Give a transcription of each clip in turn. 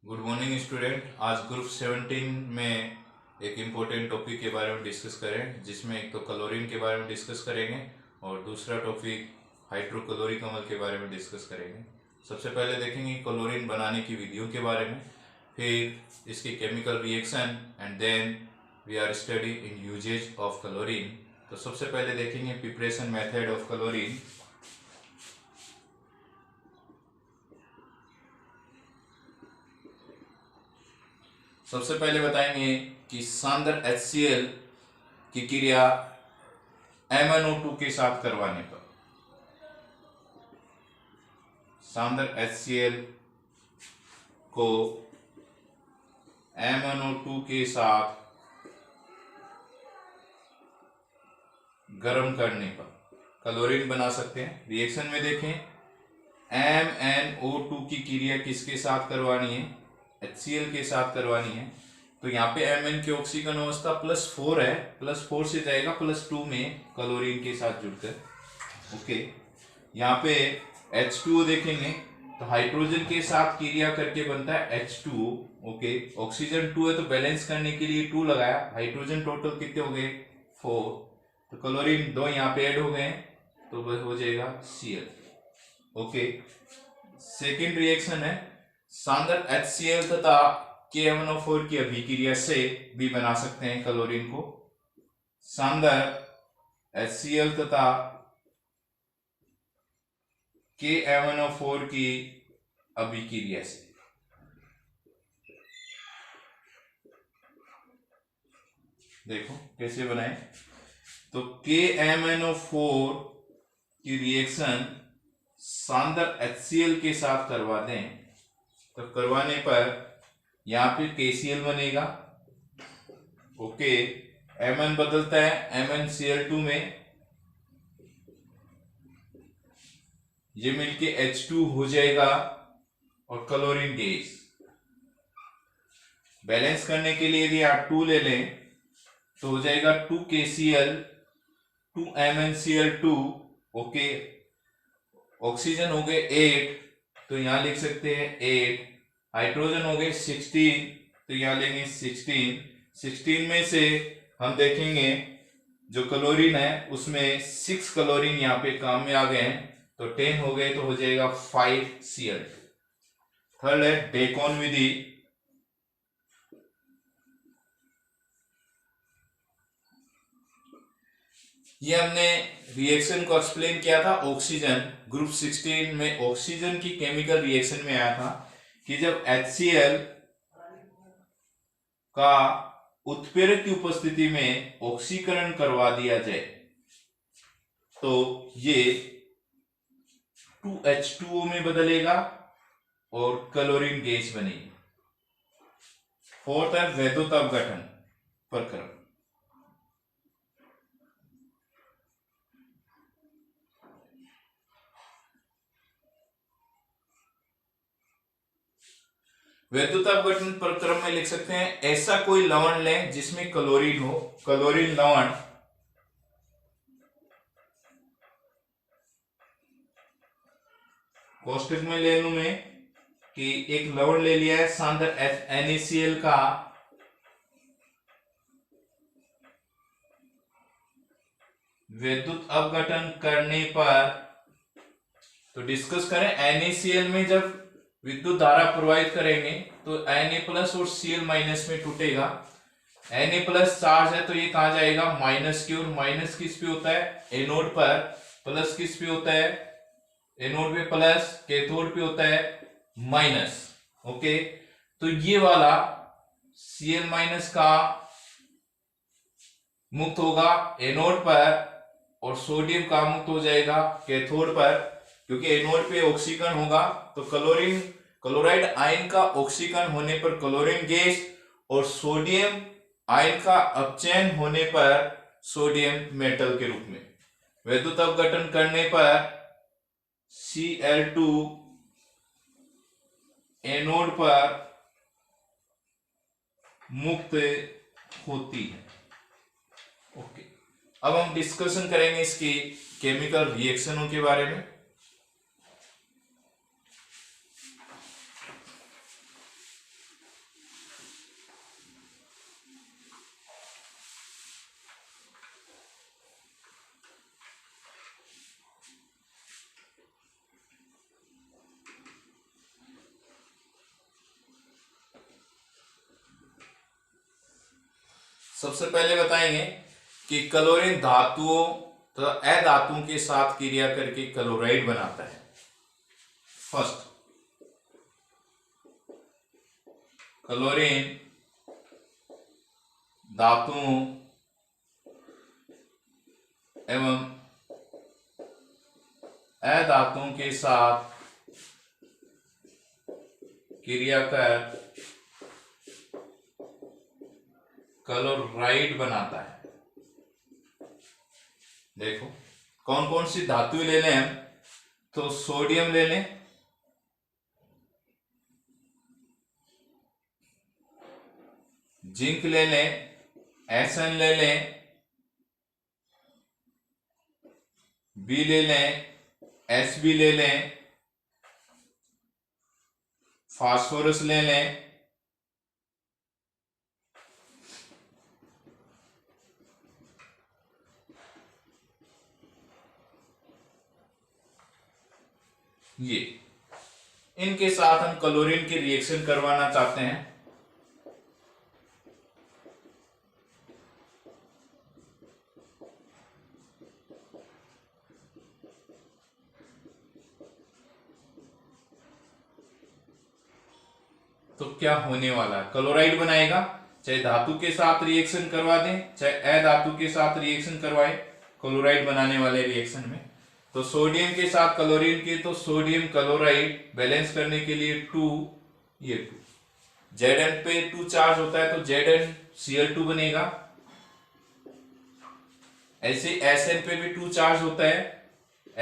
Good morning student. आज group 17 में एक इम्पोर्टेंट टॉपिक के बारे में डिस्कस करें, जिसमें एक तो क्लोरीन के बारे में डिस्कस करेंगे और दूसरा टॉपिक हाइड्रोक्लोरिक अम्ल के बारे में डिस्कस करेंगे। सबसे पहले देखेंगे क्लोरीन बनाने की विधियों के बारे में, फिर इसकी chemical reaction and then we are study in usages of chlorine. तो सबसे पहले देखेंगे प्रिपरेशन मेथड ऑफ क्लोरीन। सबसे पहले बताएंगे कि सांद्र HCl की क्रिया MnO2 के साथ करवाने पर, सांद्र HCl को MnO2 के साथ गर्म करने पर क्लोरीन बना सकते हैं। रिएक्शन में देखें, MnO2 की क्रिया किसके साथ करवानी है? HCl के साथ करवानी है। तो यहाँ पे Mn की ऑक्सीजन अवस्था +4 है, +4 से जाएगा +2 में क्लोरीन के साथ जुड़कर। ओके, यहाँ पे H2O देखेंगे तो हाइड्रोजन के साथ क्रिया करके बनता है H2O। ओके, ऑक्सीजन 2 है तो बैलेंस करने के लिए 2 लगाया, हाइड्रोजन टोटल कितने हो गए? 4। तो क्लोरीन 2 यहाँ पे ऐड हो गए तो हो जाएगा Cl। ओके, सेकेंड रिएक्शन है सांद्र HCl तथा KMnO4 की अभिक्रिया से भी बना सकते हैं क्लोरीन को। सांद्र HCl तथा KMnO4 की अभिक्रिया से देखो कैसे बनाए। तो KMnO4 की रिएक्शन सांद्र HCl के साथ करवा दें तो करवाने पर यहां पे KCl बनेगा। ओके, Mn बदलता है MnCl2 में, ये मिलके H2 हो जाएगा और क्लोरीन गैस। बैलेंस करने के लिए यदि आप 2 ले लें तो हो जाएगा 2KCl 2MnCl2। ओके, ऑक्सीजन हो गए 8 तो यहां लिख सकते हैं 8, हाइड्रोजन हो गए 16 तो यहां लेंगे 16 में से हम देखेंगे जो क्लोरीन है उसमें 6 क्लोरीन यहाँ पे काम में आ गए हैं तो 10 हो गए तो हो जाएगा 5Cl। थर्ड है डेकोन विधि। ये हमने रिएक्शन को एक्सप्लेन किया था ऑक्सीजन ग्रुप 16 में। ऑक्सीजन की केमिकल रिएक्शन में आया था कि जब HCl का उत्प्रेरक की उपस्थिति में ऑक्सीकरण करवा दिया जाए तो ये 2H2O में बदलेगा और क्लोरीन गैस बनेगी। फोर्थ है वैद्युत अपघटन प्रक्रम। वैद्युत अपघटन प्रक्रम में लिख सकते हैं ऐसा कोई लवण लें जिसमें क्लोरीन हो। क्लोरीन लवण कोष्टक में ले लूं मैं कि एक लवण ले लिया है सांद्र NaCl का वैद्युत अपघटन करने पर, तो डिस्कस करें NaCl में जब विद्युत धारा प्रवाहित करेंगे तो Na+ और Cl- में टूटेगा। Na+ चार्ज है तो ये कहा जाएगा माइनस की, और माइनस किस पे होता है? एनोड पर। प्लस किस पे होता है? एनोड पे प्लस, कैथोड पे होता है माइनस। ओके, तो ये वाला Cl- का मुक्त होगा एनोड पर और सोडियम का मुक्त हो जाएगा कैथोड पर, क्योंकि एनोड पे ऑक्सीकरण होगा तो क्लोराइड आयन का ऑक्सीकरण होने पर क्लोरीन गैस और सोडियम आयन का अपचयन होने पर सोडियम मेटल के रूप में। वैद्युत अपघटन करने पर Cl2 एनोड पर मुक्त होती है। ओके, अब हम डिस्कशन करेंगे इसकी केमिकल रिएक्शनों के बारे में। सबसे पहले बताएंगे कि क्लोरीन धातुओं तथा अधातुओं के साथ क्रिया करके क्लोराइड बनाता है। फर्स्ट, क्लोरीन धातुओं एवं अधातुओं के साथ क्रिया कर क्लोराइड बनाता है। देखो कौन कौन सी धातु ले लें हम, तो सोडियम ले लें, जिंक ले लें, एसएन ले लें, बी ले लें, एसबी ले लें, फास्फोरस ले लें, ये इनके साथ हम क्लोरीन की रिएक्शन करवाना चाहते हैं। तो क्या होने वाला है, क्लोराइड बनाएगा। चाहे धातु के साथ रिएक्शन करवा दें चाहे अधातु के साथ रिएक्शन करवाए क्लोराइड बनाने वाले रिएक्शन में। तो सोडियम के साथ क्लोरीन के, तो सोडियम क्लोराइड बैलेंस करने के लिए 2, ये 2 Zn पे 2 चार्ज होता है तो ZnCl2 बनेगा। ऐसे Sn पे भी 2 चार्ज होता है,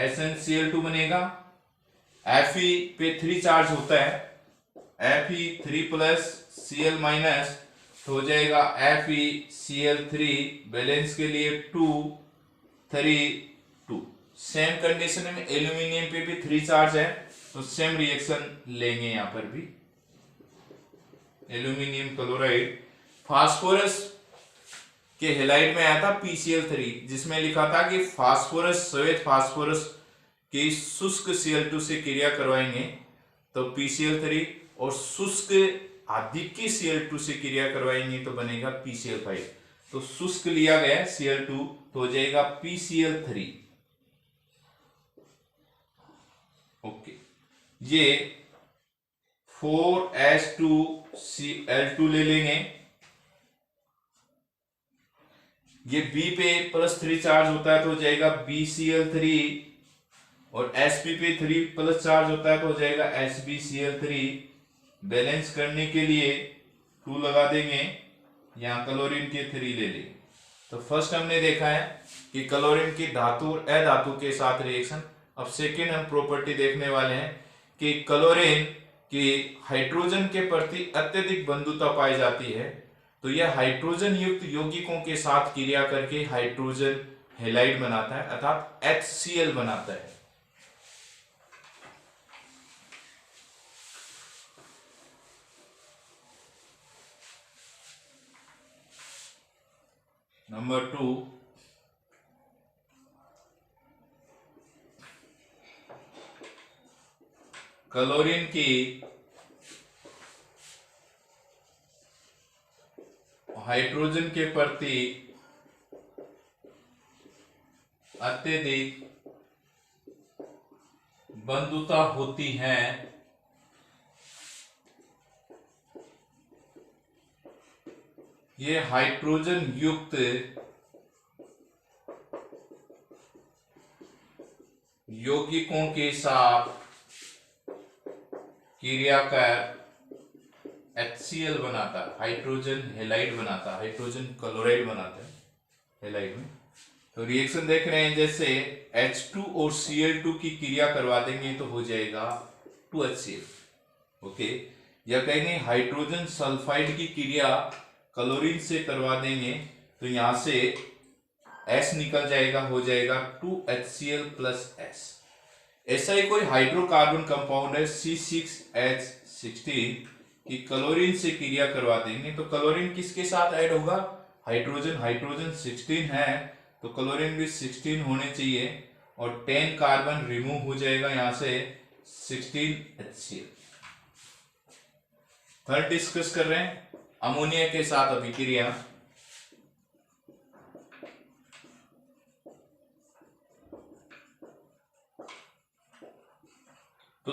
SnCl2 बनेगा। Fe पे 3 चार्ज होता है, Fe3+Cl- तो हो जाएगा FeCl3, बैलेंस के लिए 2, 3, 2। सेम कंडीशन में एल्यूमिनियम पे भी 3 चार्ज है तो सेम रिएक्शन लेंगे यहां पर भी, एल्यूमिनियम क्लोराइड। फास्फोरस के हेलाइड में आया था PCl3, जिसमें लिखा था कि फास्फोरस श्वेत फास्फोरस की शुष्क Cl2 से क्रिया करवाएंगे तो PCl3, और शुष्क आदिक्य Cl2 से क्रिया करवाएंगे तो बनेगा PCl5। तो शुष्क लिया गया Cl2 तो हो जाएगा PCl3। ओके, ये 4H2Cl2 ले लेंगे। ये B पे +3 चार्ज होता है तो हो जाएगा BCl3, और Sp पे 3+ चार्ज होता है तो हो जाएगा SbCl3। बैलेंस करने के लिए 2 लगा देंगे, यहां क्लोरीन के 3 ले लेंगे। तो फर्स्ट हमने देखा है कि क्लोरीन की धातु और अधातु के साथ रिएक्शन। अब सेकेंड हम प्रॉपर्टी देखने वाले हैं कि क्लोरीन की हाइड्रोजन के प्रति अत्यधिक बंधुता पाई जाती है, तो यह हाइड्रोजन युक्त यौगिकों के साथ क्रिया करके हाइड्रोजन हैलाइड बनाता है अर्थात HCl बनाता है। नंबर 2, क्लोरीन की हाइड्रोजन के प्रति अत्यधिक बंधुता होती है, ये हाइड्रोजन युक्त यौगिकों के साथ क्रिया कर HCl बनाता है, हाइड्रोजन हैलाइड बनाता है, हाइड्रोजन क्लोराइड बनाता है हैलाइड में। तो रिएक्शन देख रहे हैं, जैसे H2 और Cl2 की क्रिया करवा देंगे तो हो जाएगा 2HCl। ओके, या कहेंगे हाइड्रोजन सल्फाइड की क्रिया क्लोरीन से करवा देंगे तो यहां से S निकल जाएगा, हो जाएगा 2HCl+S। ऐसा ही कोई हाइड्रोकार्बन कंपाउंड है C6H16 की क्लोरीन से क्रिया करवा देंगे तो क्लोरीन किसके साथ ऐड होगा, हाइड्रोजन, हाइड्रोजन 16 है तो क्लोरीन भी 16 होने चाहिए, और 10 कार्बन रिमूव हो जाएगा यहां से 16HCl। थर्ड डिस्कस कर रहे हैं अमोनिया के साथ अभिक्रिया।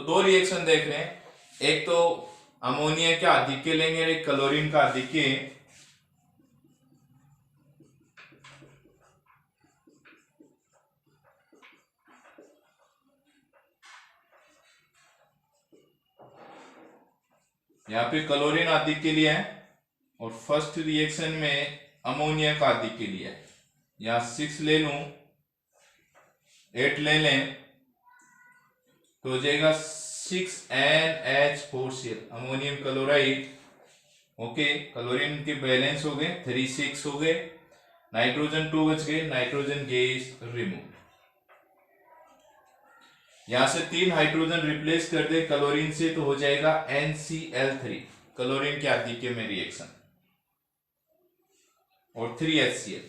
दो रिएक्शन देख रहे हैं, एक तो अमोनिया का आधिक्य लेंगे, एक क्लोरीन का आधिक्य। यहाँ पे क्लोरीन आधिक्य लिया है और फर्स्ट रिएक्शन में अमोनिया का आधिक्य लिया है। यहाँ 6 ले लूं, 8 ले लें तो हो जाएगा 6NH4Cl ammonium chloride. Okay, chlorine के बैलेंस हो गए, 3 6 हो गए, नाइट्रोजन 2 बच गए, नाइट्रोजन गैस रिमूव। यहां से 3 हाइड्रोजन रिप्लेस कर दे क्लोरीन से तो हो जाएगा NCl3 क्लोरीन के आधिक्य में रिएक्शन, और 3HCl।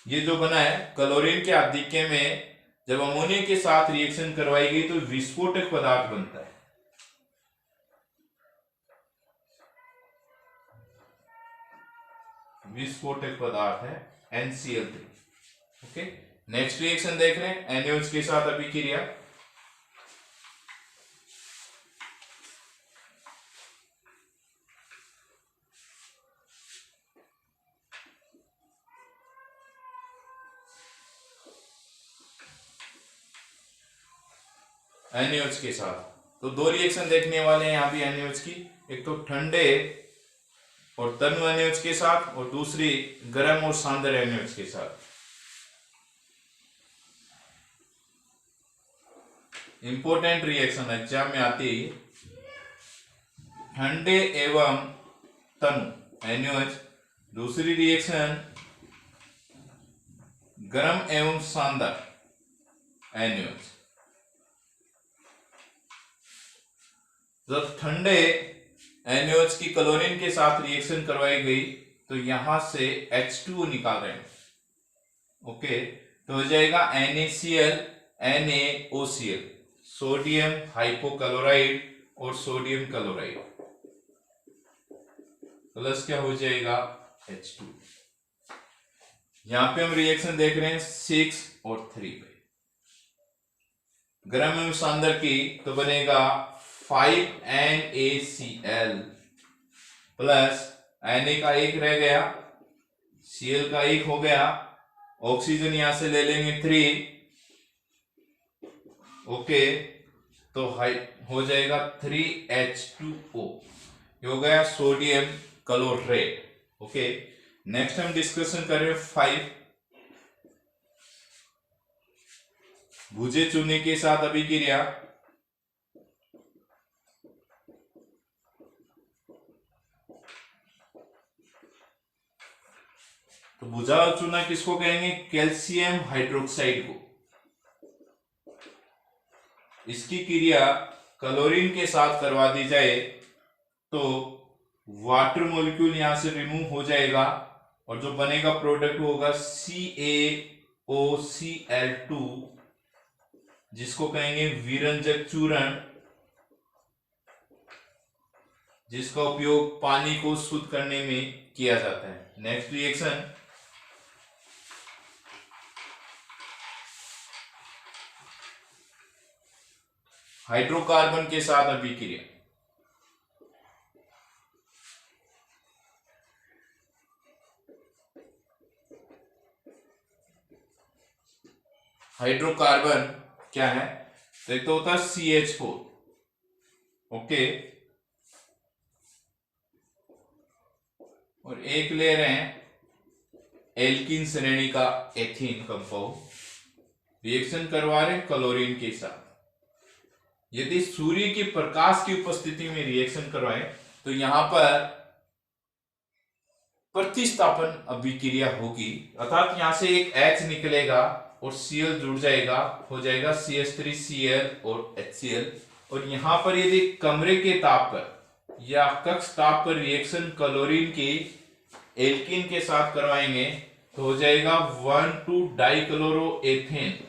ये जो बना है क्लोरीन के आधिक्य में जब अमोनिया के साथ रिएक्शन करवाई गई तो विस्फोटक पदार्थ बनता है। विस्फोटक पदार्थ है NCl3। ओके, नेक्स्ट रिएक्शन देख रहे हैं NaOH के साथ अभिक्रिया। NaOH के साथ तो दो रिएक्शन देखने वाले हैं यहां भी NaOH की, एक तो ठंडे और तन्व NaOH के साथ और दूसरी गर्म और सांद्र NaOH के साथ। इंपॉर्टेंट रिएक्शन एग्जाम में आती है, ठंडे एवं तनु NaOH, दूसरी रिएक्शन गर्म एवं सांद्र NaOH। जब ठंडे NaOH की क्लोरीन के साथ रिएक्शन करवाई गई तो यहां से H2O निकाल रहे हैं। ओके, तो हो जाएगा NaCl NaOCl, सोडियम हाइपोक्लोराइड और सोडियम क्लोराइड, प्लस क्या हो जाएगा H2। यहां पे हम रिएक्शन देख रहे हैं 6 और 3 पे। गर्म एवं सांद्र की तो बनेगा 5NaCl प्लस Na का 1 रह गया, Cl का 1 हो गया, ऑक्सीजन यहां से ले लेंगे 3। ओके, तो हो जाएगा 3H2O, ये हो गया सोडियम क्लोराइड। ओके, नेक्स्ट हम डिस्कशन कर रहे हैं 5, भुजे चूने के साथ अभिक्रिया। तो भुजा चूना किसको कहेंगे? कैल्शियम हाइड्रोक्साइड को। इसकी क्रिया क्लोरीन के साथ करवा दी जाए तो वाटर मॉलिक्यूल यहां से रिमूव हो जाएगा और जो बनेगा प्रोडक्ट होगा CaOCl2, जिसको कहेंगे विरंजक चूर्ण, जिसका उपयोग पानी को शुद्ध करने में किया जाता है। नेक्स्ट रिएक्शन हाइड्रोकार्बन के साथ अभिक्रिया। हाइड्रोकार्बन क्या है? तो एक तो होता है CH4, ओके, और एक ले रहे हैं एल्कीन श्रेणी का एथीन कंपाउंड, रिएक्शन करवा रहे हैं क्लोरीन के साथ। यदि सूर्य के प्रकाश की उपस्थिति में रिएक्शन करवाएं तो यहां पर प्रतिस्थापन अभिक्रिया होगी, अर्थात यहां से एक H निकलेगा और Cl जुड़ जाएगा, हो जाएगा CH3Cl और HCl। और यहां पर यदि कमरे के ताप पर या कक्ष ताप पर रिएक्शन क्लोरीन की एल्कीन के साथ करवाएंगे तो हो जाएगा 1,2-डाइक्लोरोएथेन।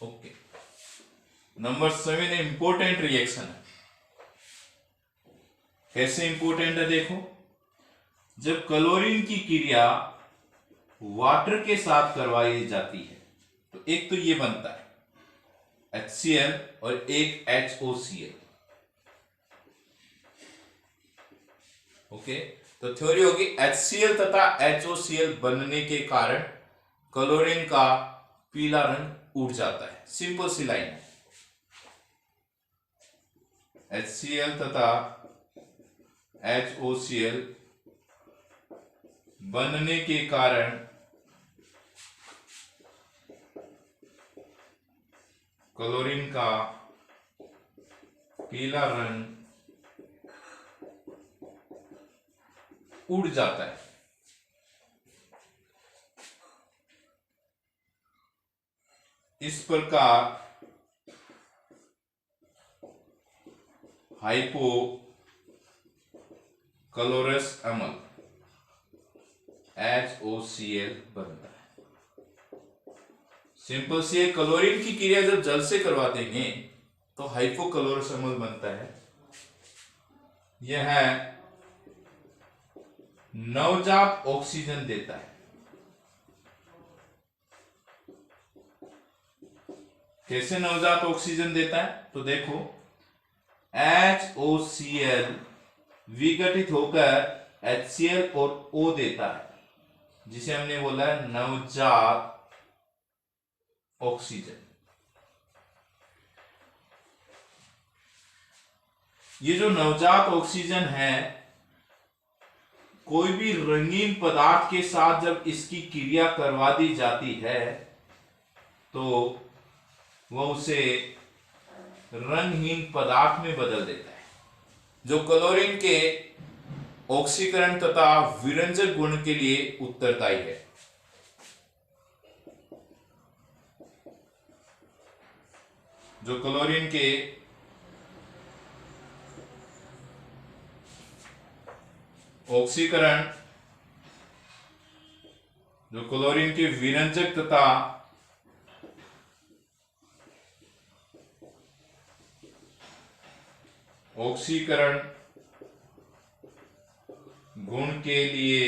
ओके, नंबर 7 इंपोर्टेंट रिएक्शन है। कैसे इंपोर्टेंट है देखो, जब क्लोरीन की क्रिया वाटर के साथ करवाई जाती है तो एक तो ये बनता है HCl और एक HOCl। ओके, तो थ्योरी होगी HCl तथा HOCl बनने के कारण क्लोरीन का पीला रंग उड़ जाता है। सिंपल सी लाइन है, HCl तथा HOCl बनने के कारण क्लोरीन का पीला रंग उड़ जाता है। इस प्रकार हाइपो कलोरस अम्ल HOCl बनता है। सिंपल सी क्लोरीन की क्रिया जब जल से करवा देंगे तो हाइपोक्लोरस अम्ल बनता है। यह नवजात ऑक्सीजन देता है। कैसे नवजात ऑक्सीजन देता है? तो देखो HOCl विघटित होकर HCl और O देता है, जिसे हमने बोला है नवजात ऑक्सीजन। ये जो नवजात ऑक्सीजन है, कोई भी रंगीन पदार्थ के साथ जब इसकी क्रिया करवा दी जाती है तो वह उसे रंगहीन पदार्थ में बदल देता है, जो क्लोरीन के ऑक्सीकरण तथा विरंजक गुण के लिए उत्तरदायी है। जो क्लोरीन के ऑक्सीकरण, जो क्लोरीन के विरंजक तथा ऑक्सीकरण गुण के लिए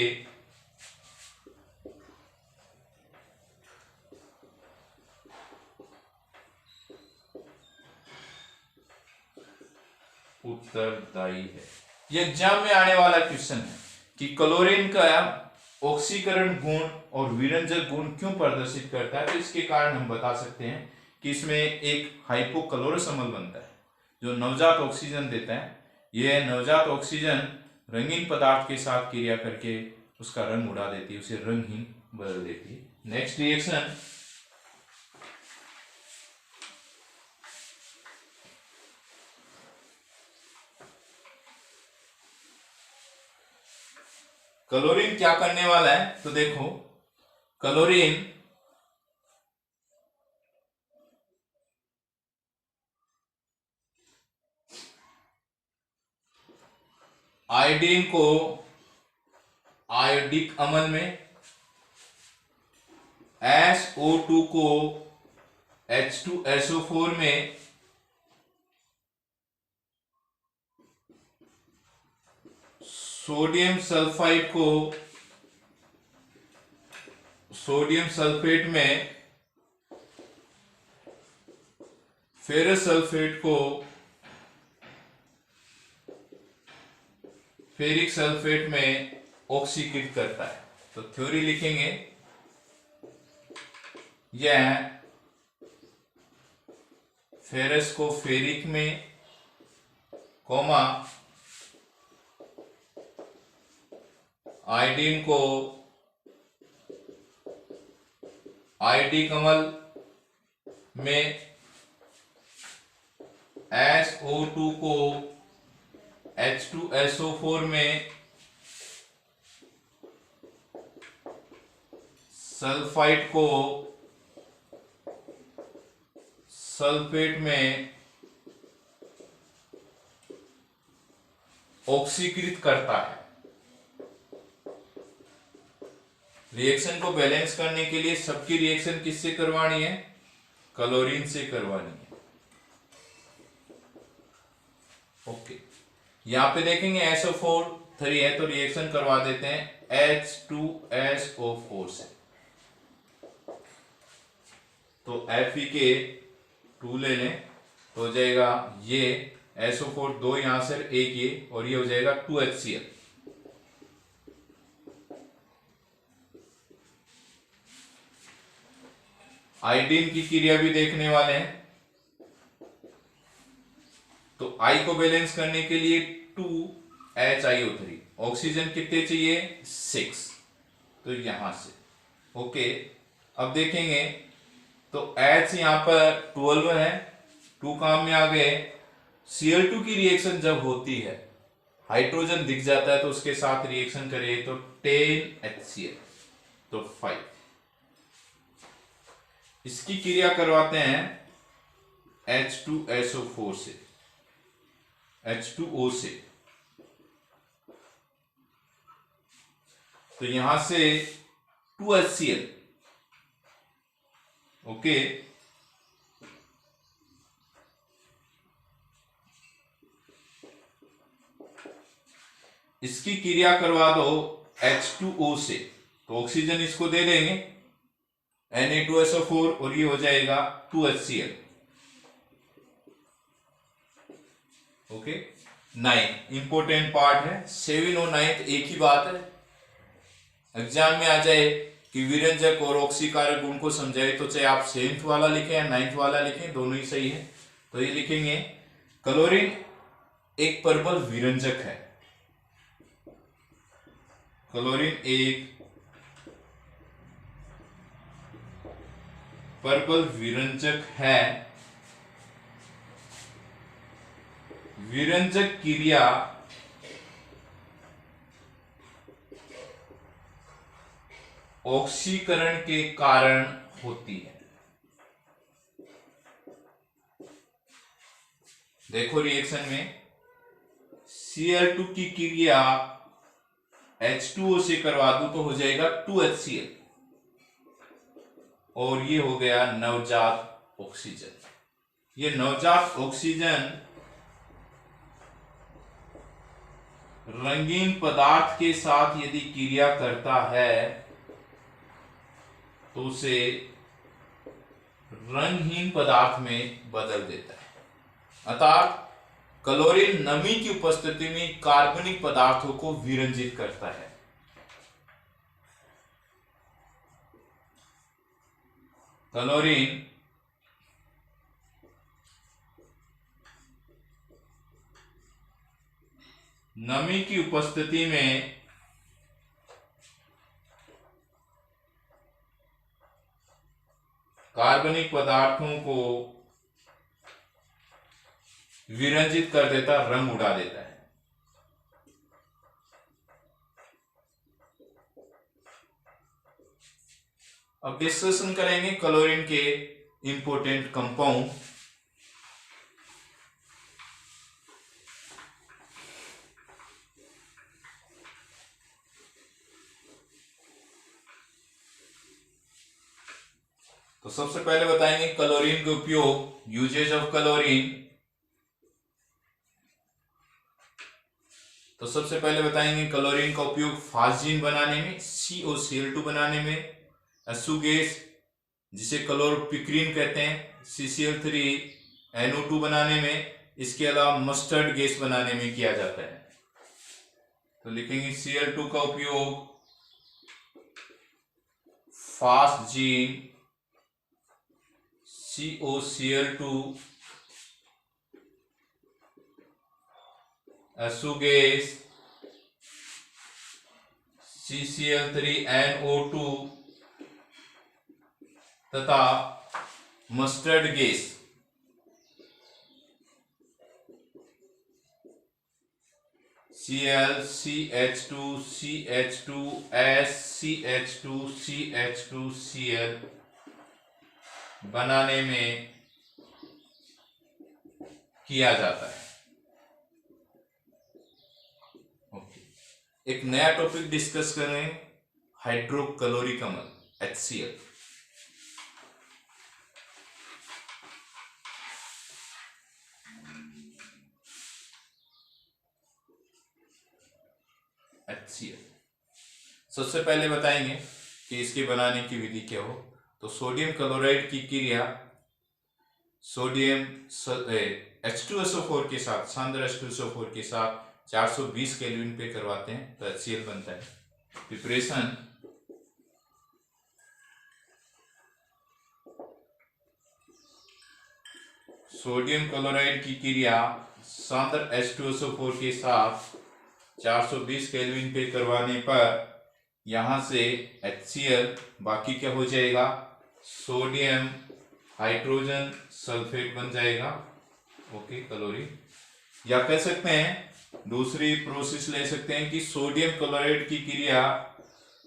उत्तरदायी है। यह एग्जाम में आने वाला क्वेश्चन है कि क्लोरीन का ऑक्सीकरण गुण और विरंजक गुण क्यों प्रदर्शित करता है। तो इसके कारण हम बता सकते हैं कि इसमें एक हाइपोक्लोरस अम्ल बनता है जो नवजात ऑक्सीजन देता है। यह नवजात ऑक्सीजन रंगीन पदार्थ के साथ क्रिया करके उसका रंग उड़ा देती है, उसे रंगहीन बदल देती है। नेक्स्ट रिएक्शन, क्लोरीन क्या करने वाला है? तो देखो क्लोरीन आयोडीन को आयोडिक अम्ल में, SO2 को H2SO4 में, सोडियम सल्फाइड को सोडियम सल्फेट में, फेरस सल्फेट को फेरिक सल्फेट में ऑक्सीकृत करता है। तो थ्योरी लिखेंगे, यह फेरस को फेरिक में, कोमा आयोडीन को आयोडिक अम्ल में, SO2 को H2SO4 में, सल्फाइड को सल्फेट में ऑक्सीकृत करता है। रिएक्शन को बैलेंस करने के लिए सबकी रिएक्शन किससे करवानी है? क्लोरीन से करवानी है। ओके, यहां पे देखेंगे SO4 3 है तो रिएक्शन करवा देते हैं H2SO4 से। तो FeK2 ले लें तो हो जाएगा ये SO4 2 यहां से एक ये, और ये हो जाएगा 2HCl। आयोडीन की क्रिया भी देखने वाले हैं। तो I को बैलेंस करने के लिए 2HiO3, ऑक्सीजन कितने चाहिए 6, तो यहां से ओके। अब देखेंगे तो H यहां पर 12 है, 2 काम में आ गए। Cl2 की रिएक्शन जब होती है, हाइड्रोजन दिख जाता है तो उसके साथ रिएक्शन करें तो 10HCl, तो 5। इसकी क्रिया करवाते हैं H2SO4 से, H2O से, तो यहां से 2HCl ओके। इसकी क्रिया करवा दो H2O से, तो ऑक्सीजन इसको दे देंगे Na2SO4, और ये हो जाएगा 2HCl ओके। 9 इंपोर्टेंट पार्ट है, 7 और 9 एक ही बात है। एग्जाम में आ जाए कि विरंजक और ऑक्सीकारक गुण को समझाए, तो चाहे आप 7th वाला लिखें या 9th वाला लिखें, दोनों ही सही है। तो ये लिखेंगे क्लोरीन एक प्रबल विरंजक है, क्लोरीन एक प्रबल विरंजक है। विरंजक क्रिया ऑक्सीकरण के कारण होती है। देखो रिएक्शन में Cl2 की क्रिया H2O से करवा दूं तो हो जाएगा 2HCl, और ये हो गया नवजात ऑक्सीजन। ये नवजात ऑक्सीजन रंगीन पदार्थ के साथ यदि क्रिया करता है तो उसे रंगहीन पदार्थ में बदल देता है। अर्थात क्लोरीन नमी की उपस्थिति में कार्बनिक पदार्थों को विरंजित करता है। क्लोरीन नमी की उपस्थिति में कार्बनिक पदार्थों को विरंजित कर देता, रंग उड़ा देता है। अब डिस्कशन करेंगे क्लोरीन के इंपॉर्टेंट कंपाउंड। तो सबसे पहले बताएंगे क्लोरीन के उपयोग, यूजेज ऑफ क्लोरीन। तो सबसे पहले बताएंगे क्लोरीन का उपयोग फास्जीन बनाने में, COCl2 बनाने में, SU गैस जिसे क्लोरोपिक्रीन कहते हैं CCl3NO2 बनाने में, इसके अलावा मस्टर्ड गैस बनाने में किया जाता है। तो लिखेंगे Cl2 का उपयोग phosgene, COCl2, SU gas, CCl3NO2 तथा mustard gas Cl, CH2, CH2S, CH2, CH2Cl बनाने में किया जाता है। एक नया टॉपिक डिस्कस कर रहे हैं, हाइड्रोक्लोरिक अम्ल HCl। HCl सबसे पहले बताएंगे कि इसके बनाने की विधि क्या हो। तो सोडियम क्लोराइड की क्रिया सोडियम H2SO4 के साथ, सांद्र H2SO4 के साथ 420 केल्विन पे करवाते हैं तो HCl बनता है। प्रिपरेशन सोडियम क्लोराइड की क्रिया सांद्र H2SO4 के साथ 420 केल्विन पे करवाने पर यहां से HCl, बाकी क्या हो जाएगा, सोडियम हाइड्रोजन सल्फेट बन जाएगा। Okay, chlorine. या कह सकते हैं दूसरी प्रोसेस ले सकते हैं कि सोडियम क्लोराइड की क्रिया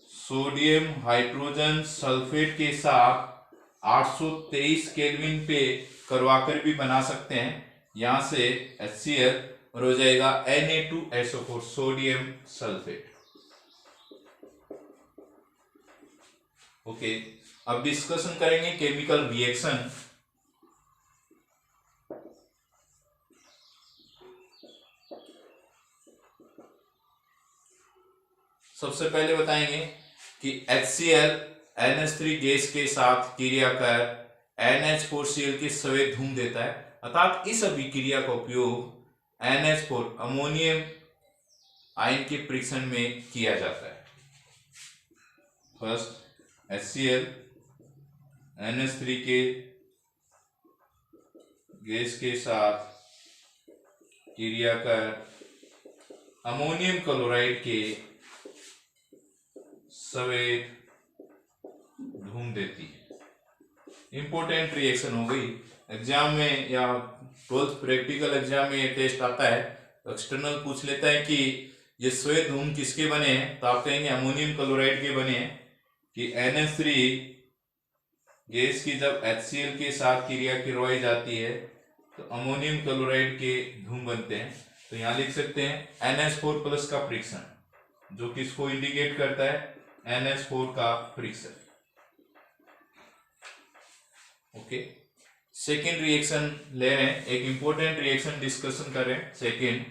सोडियम हाइड्रोजन सल्फेट के साथ 823 केल्विन पे करवाकर भी बना सकते हैं। यहां से HCl और हो जाएगा Na2SO4 सोडियम सल्फेट। ओके, अब डिस्कशन करेंगे केमिकल रिएक्शन। सबसे पहले बताएंगे कि HCl NH3 गैस के साथ क्रिया कर NH4Cl के सवेत धूम देता है, अर्थात इस अभिक्रिया का उपयोग NH4 अमोनियम आयन के परीक्षण में किया जाता है। फर्स्ट, HCl NH3 के गैस के साथ क्रिया कर अमोनियम क्लोराइड के सवेत धूम देती है। इंपॉर्टेंट रिएक्शन हो गई। एग्जाम में या 12th प्रैक्टिकल एग्जाम में ये टेस्ट आता है, एक्सटर्नल पूछ लेता है कि ये श्वेत धूम किसके बने हैं, तो आप कहेंगे अमोनियम क्लोराइड के बने हैं। कि NH3 गैस की जब HCl के साथ क्रिया करवाई जाती है तो अमोनियम क्लोराइड के धूम बनते हैं। तो यहां लिख सकते हैं NH4 प्लस का फ्रिक्शन, जो किसको इंडिकेट करता है, NH4 का फ्रिक्शन। ओके, सेकेंड रिएक्शन ले रहे हैं, एक इंपॉर्टेंट रिएक्शन डिस्कशन कर रहे हैं। सेकेंड,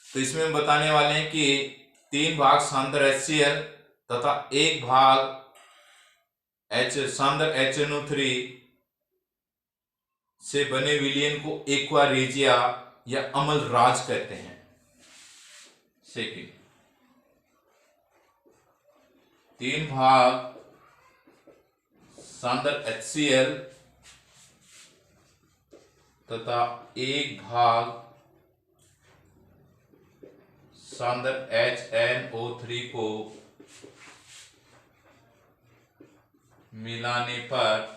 तो इसमें हम बताने वाले हैं कि 3 भाग सांद्र HCl तथा 1 भाग सांद्र HNO3 से बने विलयन को एक्वा रेजिया या अमल राज कहते हैं। सेकेंड, 3 भाग सांद्र HCl तथा 1 भाग सांद्र HNO3 को मिलाने पर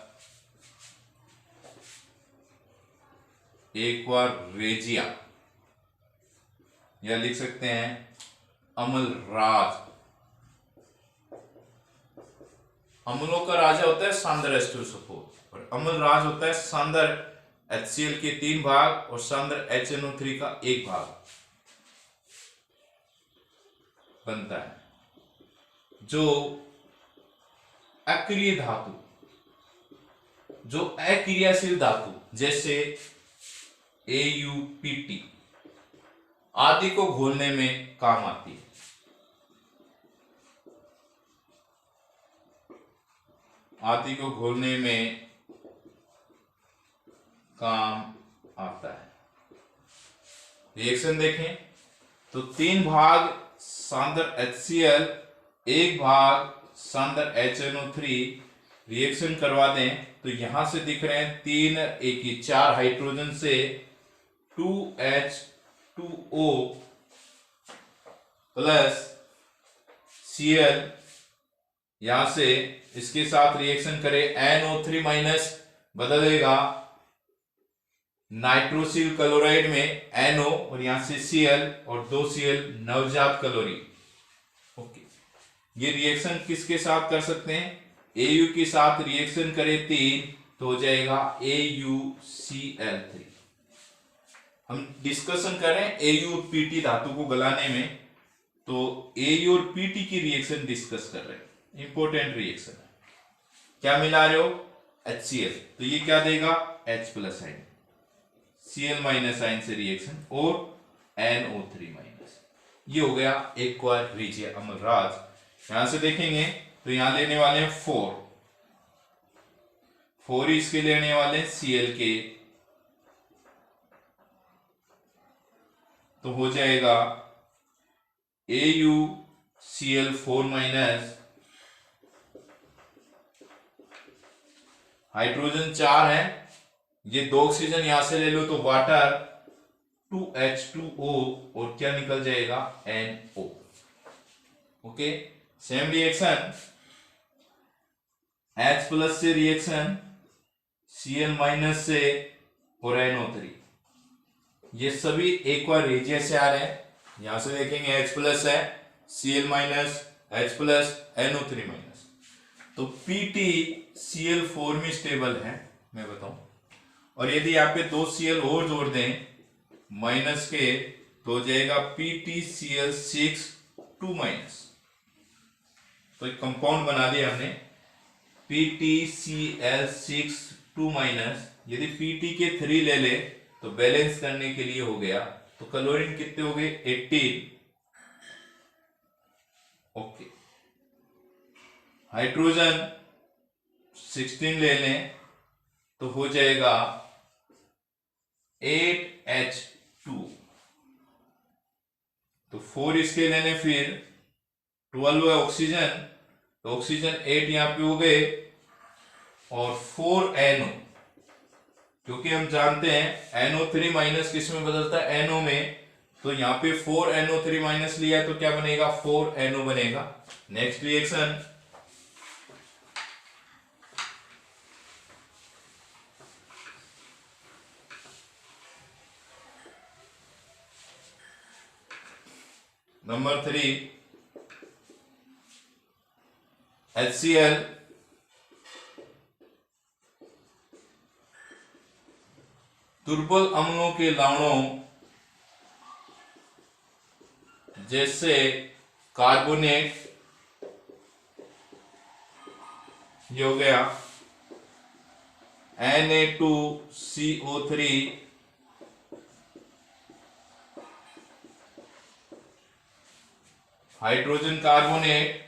एक्वा रेजिया या लिख सकते हैं अम्ल राज। अम्लों का राजा होता है सांद्र H2SO4 और अम्ल राज होता है सांद्र HCl के 3 भाग और सांद्र HNO3 का 1 भाग बनता है। जो अक्रिय धातु, जो अक्रियाशील धातु जैसे AuPT आदि को घोलने में काम आती है। आदि को घोलने में काम आता है। रिएक्शन देखें तो 3 भाग सांद्र HCl 1 भाग सांद्र HNO3 रिएक्शन करवा दें तो यहां से दिख रहे हैं 3 एक ही 4 हाइड्रोजन से 2H2O प्लस Cl, यहां से इसके साथ रिएक्शन करें NO3 माइनस बदलेगा नाइट्रोसिल क्लोराइड में NO और यहां से Cl और 2 Cl नवजात क्लोरीन। ओके, ये रिएक्शन किसके साथ कर सकते हैं, Au के साथ रिएक्शन करें 3 तो हो जाएगा AuCl3। हम डिस्कशन करें Au और PT धातु को गलाने में, तो Au और PT की रिएक्शन डिस्कस कर रहे हैं। इंपॉर्टेंट रिएक्शन है। क्या मिला रहे हो, HCl, तो ये क्या देगा H plus ion, Cl minus ion से रिएक्शन और NO3 माइनस। ये हो गया एक्वा रीजिया अमलराज। यहां से देखेंगे तो यहां लेने वाले हैं 4 इसके लेने वाले हैं Cl के, तो हो जाएगा AuCl4 माइनस, हाइड्रोजन 4 है, ये 2 ऑक्सीजन यहां से ले लो तो वाटर 2H2O और क्या निकल जाएगा NO। Okay, same reaction H plus से रिएक्शन Cl माइनस से और NO3, ये सभी एक्वा रीजिया से आ रहे हैं। यहां से देखेंगे H प्लस है, Cl minus, H plus, NO3 minus, तो PtCl4 में स्टेबल है, मैं बताऊं। और यदि यहाँ पे 2 Cl और जोड़ दें माइनस के तो हो जाएगा PtCl6 2 माइनस, तो एक कंपाउंड बना दिया हमने PtCl6 2 माइनस। यदि Pt के 3 ले ले तो बैलेंस करने के लिए हो गया, तो क्लोरीन कितने हो गए 18। ओके, हाइड्रोजन 16 ले लें तो हो जाएगा 8H2, तो 4 इसके लेने फिर 12 है ऑक्सीजन, तो ऑक्सीजन 8 यहां पे हो गए और 4 NO, क्योंकि हम जानते हैं NO3 माइनस किस में बदलता है NO में, तो यहाँ पे 4 NO3 माइनस लिया है तो क्या बनेगा 4 NO बनेगा। नेक्स्ट रिएक्शन नंबर 3, HCl दुर्बल अम्लों के लवणों जैसे कार्बोनेट, ये हो गया Na2CO3, हाइड्रोजन कार्बोनेट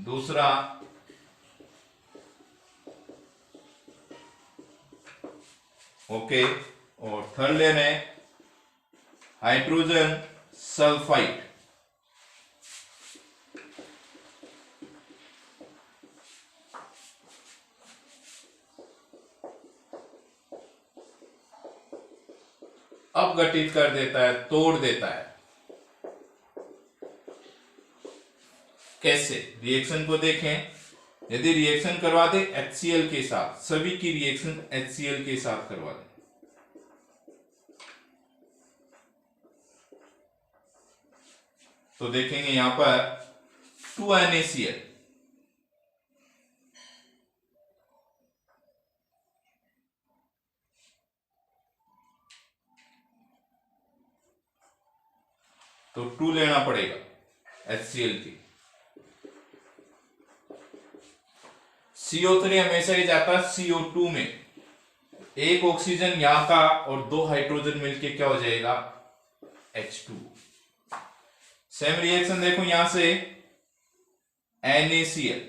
दूसरा, ओके, और थर्ड लेने हाइड्रोजन सल्फाइड। अपघटित कर देता है, तोड़ देता है। कैसे? रिएक्शन को देखें, यदि रिएक्शन करवा दे HCl के साथ, सभी की रिएक्शन HCl के साथ करवा दें, तो देखेंगे यहां पर 2NaCl, तो 2 लेना पड़ेगा HCl की। CO3 हमेशा ही जाता है CO2 में, एक ऑक्सीजन यहां का और 2 हाइड्रोजन मिलके क्या हो जाएगा H2। सेम रिएक्शन देखो यहां से NaCl,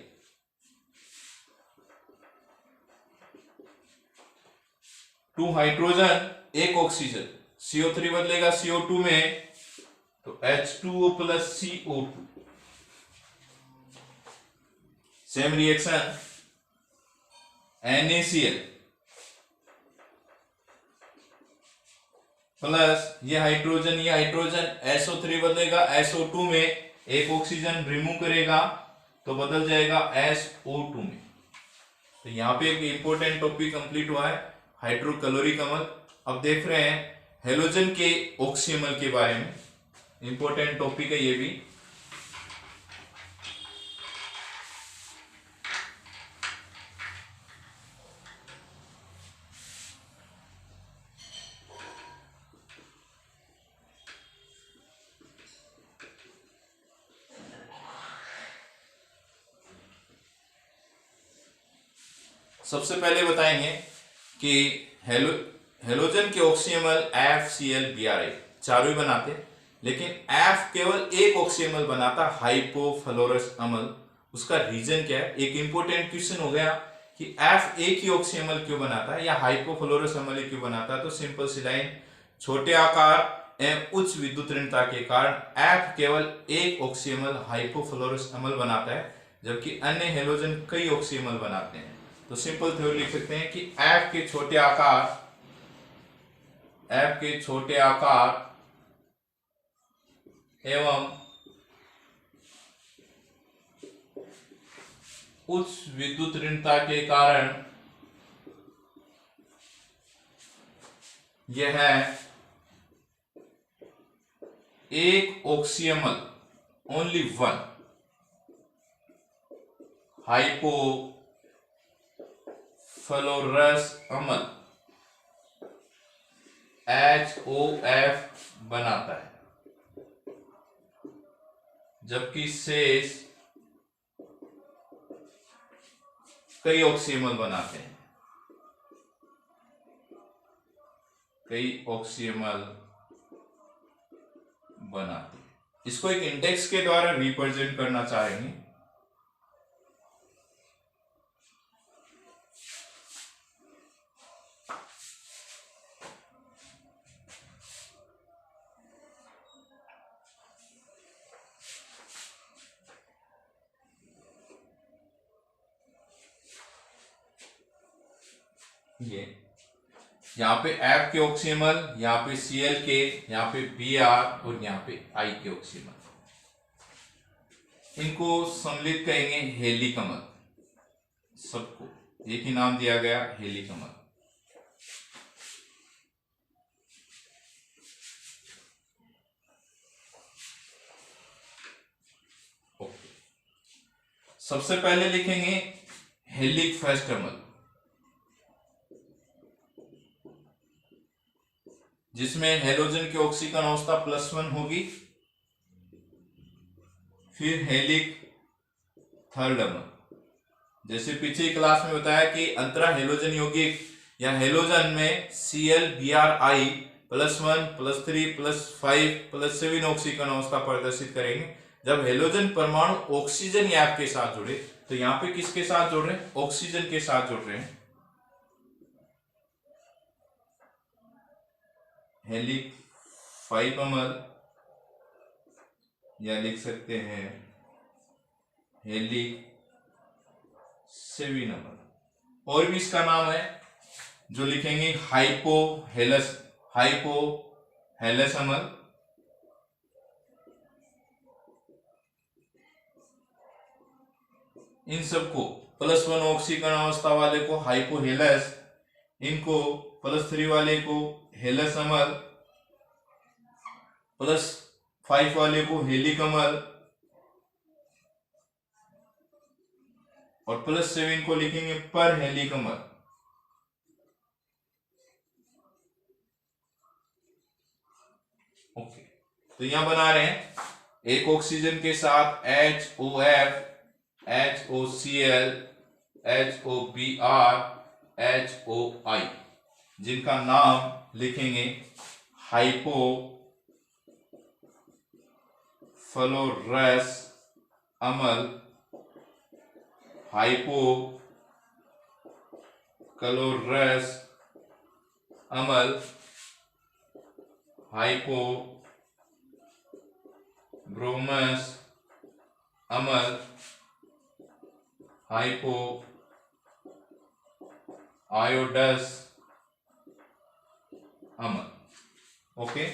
टू हाइड्रोजन एक ऑक्सीजन, CO3 बदलेगा CO2 में तो H2O plus CO2। Same reaction NaCl plus ये हाइड्रोजन SO3 बदलेगा SO2 में, एक ऑक्सीजन रिमूव करेगा तो बदल जाएगा SO2 में। तो यहाँ पे एक इंपॉर्टेंट टॉपिक कंप्लीट हुआ है, हाइड्रोक्लोरिक अम्ल। अब देख रहे हैं हेलोजन के ऑक्सीअम्ल के बारे में, इंपॉर्टेंट टॉपिक है ये भी। सबसे पहले बताएंगे कि हेलोजन के ऑक्सीअम्ल FCl Bri चारों ही बनाते, लेकिन एफ केवल एक ऑक्सीमल बनाता, हाइपोफ्लोरस अम्ल। उसका रीजन क्या है? एक इंपॉर्टेंट क्वेश्चन हो गया कि एफ एक ही ऑक्सीमल क्यों बनाता है या हाइपोफ्लोरस अम्ल क्यों बनाता है? तो सिंपल सी लाइन, छोटे आकार एवं उच्च विद्युत ऋणता के कारण एफ केवल एक ऑक्सीमल हाइपोफ्लोरस अम्ल बनाता है, जबकि अन्य हेलोजन कई ऑक्सीमल बनाते हैं। तो सिंपल थ्योरी लिख सकते हैं कि एफ के छोटे आकार एवं उच्च विद्युत ऋणता के कारण यह एक ऑक्सीमल, ओनली वन हाइपोफ्लोरस अम्ल HOF बनाता है, जबकि शेष कई ऑक्सीमल बनाते हैं, इसको एक इंडेक्स के द्वारा रिप्रेजेंट करना चाहेंगे। ये यहाँ पे F के ऑक्सीमल, यहाँ पे Cl के, यहाँ पे Br और यहाँ पे I के ऑक्सीमल, इनको सम्मिलित कहेंगे हेलिकमल। सबको एक ही नाम दिया गया, हेलिकमल। ओके, सबसे पहले लिखेंगे हेलिक फर्स्ट अम्ल, जिसमें हेलोजन की ऑक्सीकरण अवस्था +1 होगी। फिर हेलिक थर्ड अम्ल, जैसे पिछली क्लास में बताया कि अंतरा हेलोजन यौगिक या हेलोजन में Cl Br I +1 +3 +5 +7 ऑक्सीकरण अवस्था प्रदर्शित करेंगे। जब हेलोजन परमाणु ऑक्सीजन या आपके साथ जुड़े, तो यहाँ पे किसके साथ जुड़ रहे हैं? ऑक्सीजन के साथ जुड़ रहे हैं। हेलिक 5 अम्ल या लिख सकते हैं हेलिक 7 अम्ल। और भी इसका नाम है जो लिखेंगे हाइपोहेलस अम्ल। इन सबको +1 ऑक्सीकरण अवस्था वाले को हाइपोहेलस, इनको +3 वाले को हेलस अम्ल, +5 वाले को हेलिक अम्ल और +7 को लिखेंगे पर हेलिक अम्ल। ओके, तो यहां बना रहे हैं एक ऑक्सीजन के साथ HOF, HOCl, HOBr, HOI, जिनका नाम लिखेंगे हाइपोफ्लोरस अम्ल, हाइपोक्लोरस अम्ल, हाइपोब्रोमस अम्ल, हाइपो आयोडस अम्ल। ओके,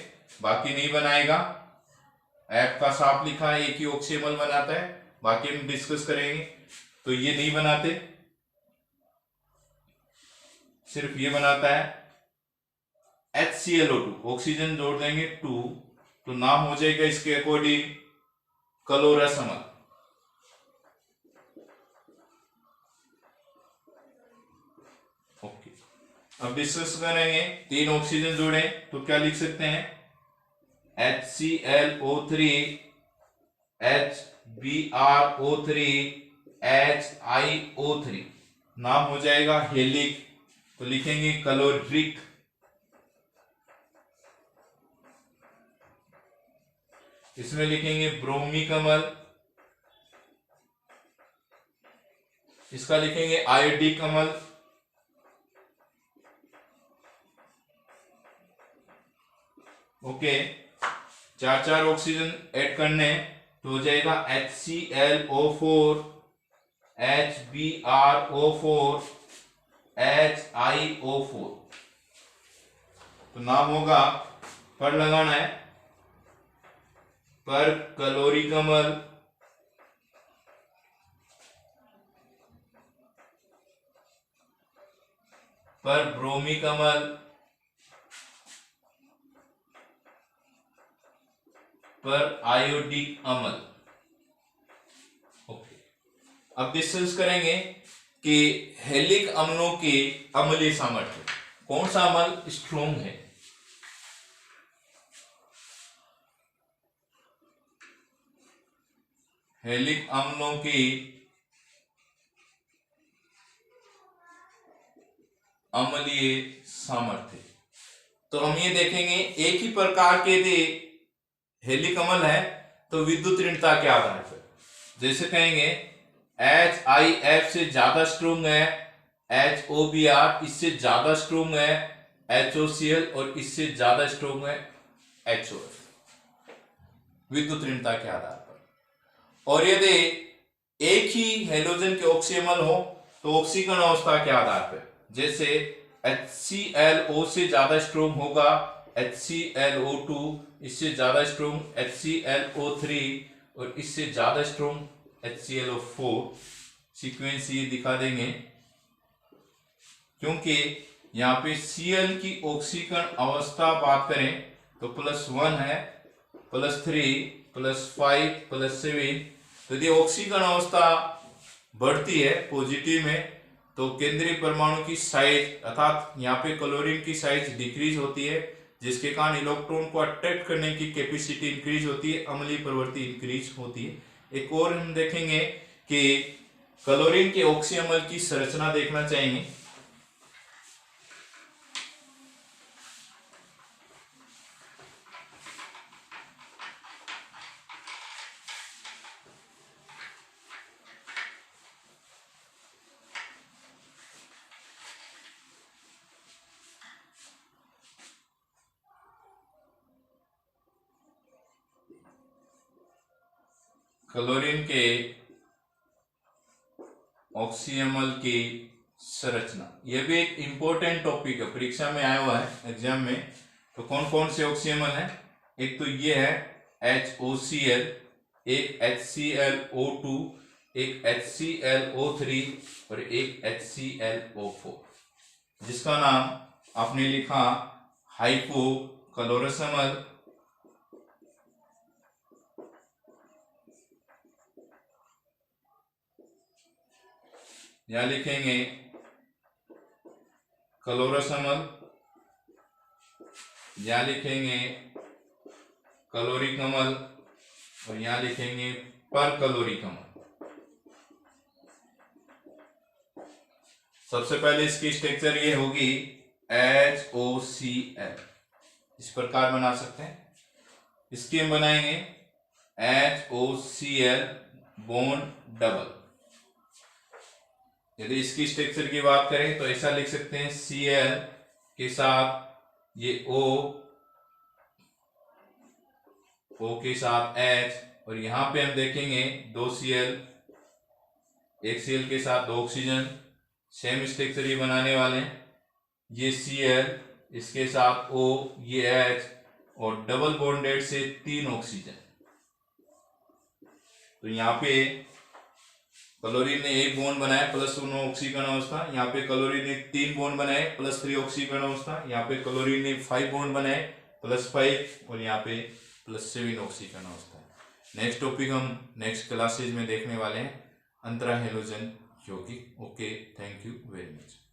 बाकी नहीं बनाएगा। F का साफ लिखा है, एक ही ऑक्सीमल बनाता है, बाकी हम डिस्कस करेंगे। तो ये नहीं बनाते, सिर्फ ये बनाता है HClO2, ऑक्सीजन जोड़ देंगे 2, तो नाम हो जाएगा इसके अकॉर्डिंग क्लोरस अम्ल। ओके, अब डिस्कस करेंगे। 3 ऑक्सीजन जोड़े तो क्या लिख सकते हैं? HClO3, HBrO3, HiO3, नाम हो जाएगा हेलिक, तो लिखेंगे क्लोरिक इसमें लिखेंगे ब्रोमी कमल, इसका लिखेंगे आयोडी कमल, ओके। चार चार ऑक्सीजन ऐड करने तो हो जाएगा HClO4, HbRO4, HiO4। तो नाम होगा, पर लगाना है, पर कलोरी कमल, पर ब्रोमी कमल, पर आयोडिक अम्ल, ओके। अब डिस्कस करेंगे कि हेलिक अम्लों के अम्लीय सामर्थ्य, कौन सा अम्ल स्ट्रॉन्ग है। हेलिक अम्लों की अम्लीय सामर्थ्य, तो हम ये देखेंगे एक ही प्रकार के यदि हेलिक अम्ल है तो विद्युत ऋणता के आधार पर, जैसे कहेंगे HIF से ज्यादा स्ट्रॉन्ग है, HOBr इससे ज्यादा स्ट्रॉन्ग है, HOCl और इससे ज्यादा स्ट्रॉन्ग है HOF, विद्युत ऋणता के आधार पर। और यदि एक ही हेलोजन के ऑक्सीमल हो तो ऑक्सीकरण अवस्था के आधार पर, जैसे HClO से ज्यादा स्ट्रॉन्ग होगा HClO2, इससे ज्यादा स्ट्रॉन्ग HClO3 और इससे ज्यादा स्ट्रॉन्ग HClO4। सीक्वेंस ये दिखा देंगे क्योंकि यहाँ पे Cl की ऑक्सीकरण अवस्था बात करें तो +1 है, +3, +5, +7। तो यदि ऑक्सीकरण अवस्था बढ़ती है पॉजिटिव में तो केंद्रीय परमाणु की साइज अर्थात यहाँ पे क्लोरीन की साइज डिक्रीज होती है, जिसके कारण इलेक्ट्रॉन को अट्रैक्ट करने की कैपेसिटी इंक्रीज होती है, अम्लीय प्रवृत्ति इंक्रीज होती है। एक और हम देखेंगे कि क्लोरीन के ऑक्सी अम्ल की संरचना देखना चाहेंगे। क्लोरीन के ऑक्सी अम्ल की संरचना, यह भी एक इंपॉर्टेंट टॉपिक है, परीक्षा में आया हुआ है एग्जाम में। तो कौन कौन से ऑक्सी अम्ल है, एक तो ये है HOCl, एक HClO2, एक HClO3 और एक HClO4, जिसका नाम आपने लिखा हाइपोक्लोरस अम्ल, यहां लिखेंगे क्लोरस अम्ल, यहां लिखेंगे क्लोरिक अम्ल और यहां लिखेंगे परक्लोरिक अम्ल। सबसे पहले इसकी स्ट्रक्चर ये होगी HOCl, इस प्रकार बना सकते हैं। इसकी हम बनाएंगे HOCl बॉन्ड डबल। यदि इसकी स्ट्रक्चर की बात करें तो ऐसा लिख सकते हैं Cl के साथ ये O के साथ H, और यहां पे हम देखेंगे 2 Cl, एक Cl के साथ 2 ऑक्सीजन, सेम स्ट्रक्चर ही बनाने वाले हैं। ये Cl, इसके साथ O, ये H और डबल बॉन्डेड से 3 ऑक्सीजन। तो यहाँ पे क्लोरीन ने 1 बॉन्ड बनाया +1 ऑक्सीकरण अवस्था, यहाँ पे क्लोरीन ने 3 बॉन्ड बनाए +3 ऑक्सीकरण अवस्था, यहाँ पे क्लोरीन ने 5 बॉन्ड बनाए +5 और यहाँ पे +7 ऑक्सीकरण अवस्था। नेक्स्ट टॉपिक हम नेक्स्ट क्लासेज में देखने वाले हैं, अंतरा हेलोजन यौगिक। Okay, thank you very much.